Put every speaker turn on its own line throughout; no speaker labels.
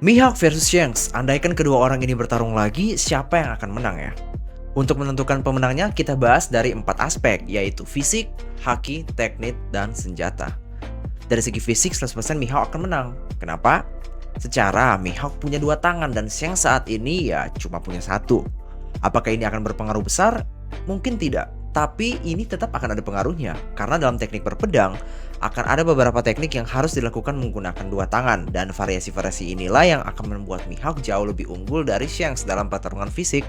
Mihawk versus Shanks, andaikan kedua orang ini bertarung lagi, siapa yang akan menang ya? Untuk menentukan pemenangnya, kita bahas dari 4 aspek, yaitu fisik, haki, teknik, dan senjata. Dari segi fisik, 100% Mihawk akan menang. Kenapa? Secara, Mihawk punya 2 tangan dan Shanks saat ini ya cuma punya 1. Apakah ini akan berpengaruh besar? Mungkin tidak. Tapi ini tetap akan ada pengaruhnya, karena dalam teknik berpedang, akan ada beberapa teknik yang harus dilakukan menggunakan 2 tangan, dan variasi-variasi inilah yang akan membuat Mihawk jauh lebih unggul dari Shanks dalam pertarungan fisik.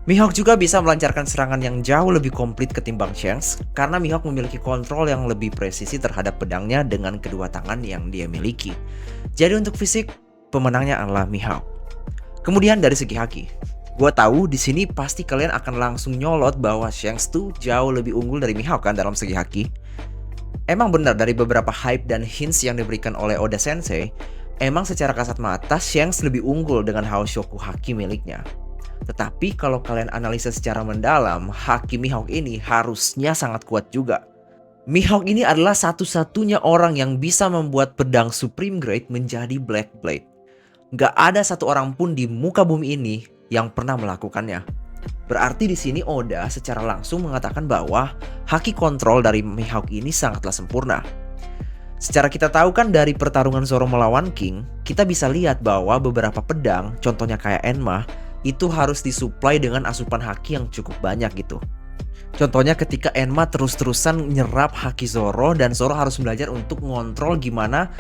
Mihawk juga bisa melancarkan serangan yang jauh lebih komplit ketimbang Shanks, karena Mihawk memiliki kontrol yang lebih presisi terhadap pedangnya dengan kedua tangan yang dia miliki. Jadi untuk fisik, pemenangnya adalah Mihawk. Kemudian dari segi haki, gue tahu di sini pasti kalian akan langsung nyolot bahwa Shanks tuh jauh lebih unggul dari Mihawk kan dalam segi haki. Emang benar dari beberapa hype dan hints yang diberikan oleh Oda Sensei, emang secara kasat mata Shanks lebih unggul dengan Haoshoku haki miliknya. Tetapi kalau kalian analisa secara mendalam, haki Mihawk ini harusnya sangat kuat juga. Mihawk ini adalah satu-satunya orang yang bisa membuat pedang Supreme Grade menjadi Black Blade. Gak ada satu orang pun di muka bumi ini yang pernah melakukannya. Berarti di sini Oda secara langsung mengatakan bahwa haki kontrol dari Mihawk ini sangatlah sempurna. Secara kita tahu kan dari pertarungan Zoro melawan King, kita bisa lihat bahwa beberapa pedang, contohnya kayak Enma, itu harus disuplai dengan asupan haki yang cukup banyak gitu. Contohnya ketika Enma terus-terusan nyerap haki Zoro dan Zoro harus belajar untuk ngontrol gimana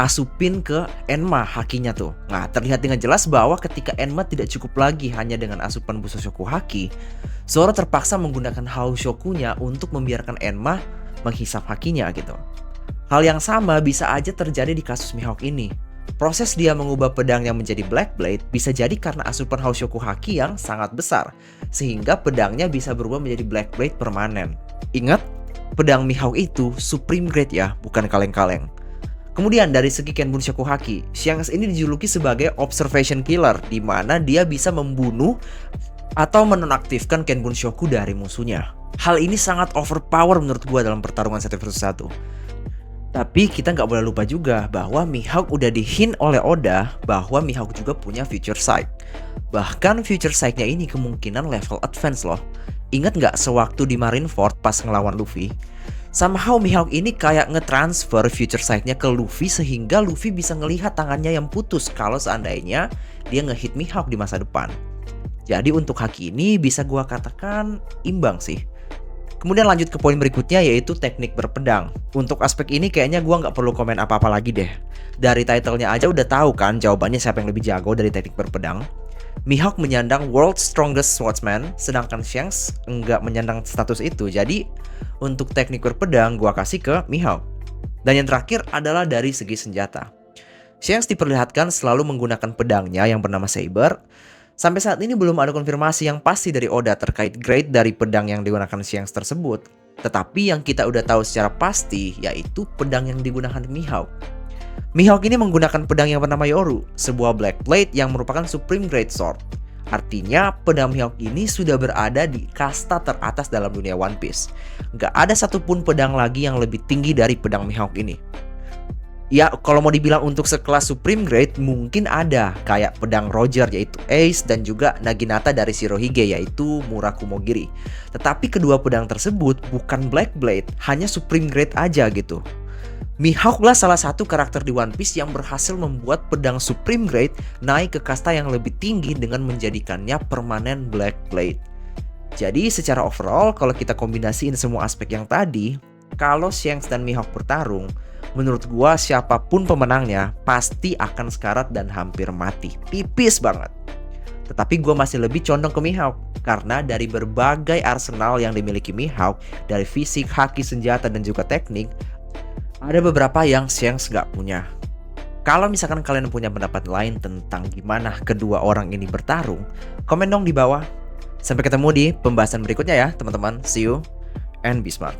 asupin ke Enma hakinya tuh. Nah, terlihat dengan jelas bahwa ketika Enma tidak cukup lagi hanya dengan asupan Busoshoku haki, Zoro terpaksa menggunakan Haoshokunya untuk membiarkan Enma menghisap hakinya gitu. Hal yang sama bisa aja terjadi di kasus Mihawk ini. Proses dia mengubah pedangnya menjadi Black Blade bisa jadi karena asupan Haoshoku haki yang sangat besar, sehingga pedangnya bisa berubah menjadi Black Blade permanen. Ingat, pedang Mihawk itu Supreme Grade ya, bukan kaleng-kaleng. Kemudian dari segi Kenbunshoku haki, Shanks ini dijuluki sebagai observation killer, di mana dia bisa membunuh atau menonaktifkan Kenbunshoku dari musuhnya. Hal ini sangat overpower menurut gua dalam pertarungan 1 versus 1. Tapi kita nggak boleh lupa juga bahwa Mihawk udah di-hint oleh Oda bahwa Mihawk juga punya Future Sight. Bahkan Future Sight-nya ini kemungkinan level advance loh. Ingat nggak sewaktu di Marineford pas ngelawan Luffy? Somehow Mihawk ini kayak nge-transfer Future Sight-nya ke Luffy sehingga Luffy bisa ngelihat tangannya yang putus kalau seandainya dia nge-hit Mihawk di masa depan. Jadi untuk haki ini bisa gua katakan imbang sih. Kemudian lanjut ke poin berikutnya yaitu teknik berpedang. Untuk aspek ini kayaknya gua nggak perlu komen apa-apa lagi deh. Dari title-nya aja udah tahu kan jawabannya siapa yang lebih jago dari teknik berpedang. Mihawk menyandang World's Strongest Swordsman, sedangkan Shanks enggak menyandang status itu. Jadi untuk teknik berpedang gua kasih ke Mihawk. Dan yang terakhir adalah dari segi senjata. Shanks diperlihatkan selalu menggunakan pedangnya yang bernama Saber. Sampai saat ini belum ada konfirmasi yang pasti dari Oda terkait grade dari pedang yang digunakan Shanks tersebut. Tetapi yang kita udah tahu secara pasti yaitu pedang yang digunakan Mihawk. Mihawk ini menggunakan pedang yang bernama Yoru, sebuah Black Blade yang merupakan Supreme Great Sword. Artinya pedang Mihawk ini sudah berada di kasta teratas dalam dunia One Piece. Gak ada satupun pedang lagi yang lebih tinggi dari pedang Mihawk ini. Ya, kalau mau dibilang untuk sekelas Supreme Grade mungkin ada, kayak pedang Roger yaitu Ace dan juga Naginata dari Shirohige yaitu Murakumogiri. Tetapi kedua pedang tersebut bukan Black Blade, hanya Supreme Grade aja gitu. Mihawk lah salah satu karakter di One Piece yang berhasil membuat pedang Supreme Grade naik ke kasta yang lebih tinggi dengan menjadikannya permanen Black Blade. Jadi secara overall kalau kita kombinasiin semua aspek yang tadi, kalau Shanks dan Mihawk bertarung, menurut gua siapapun pemenangnya pasti akan sekarat dan hampir mati. Tipis banget. Tetapi gua masih lebih condong ke Mihawk karena dari berbagai arsenal yang dimiliki Mihawk, dari fisik, haki, senjata, dan juga teknik, ada beberapa yang Shanks gak punya. Kalau misalkan kalian punya pendapat lain tentang gimana kedua orang ini bertarung, komen dong di bawah. Sampai ketemu di pembahasan berikutnya ya teman-teman. See you and be smart.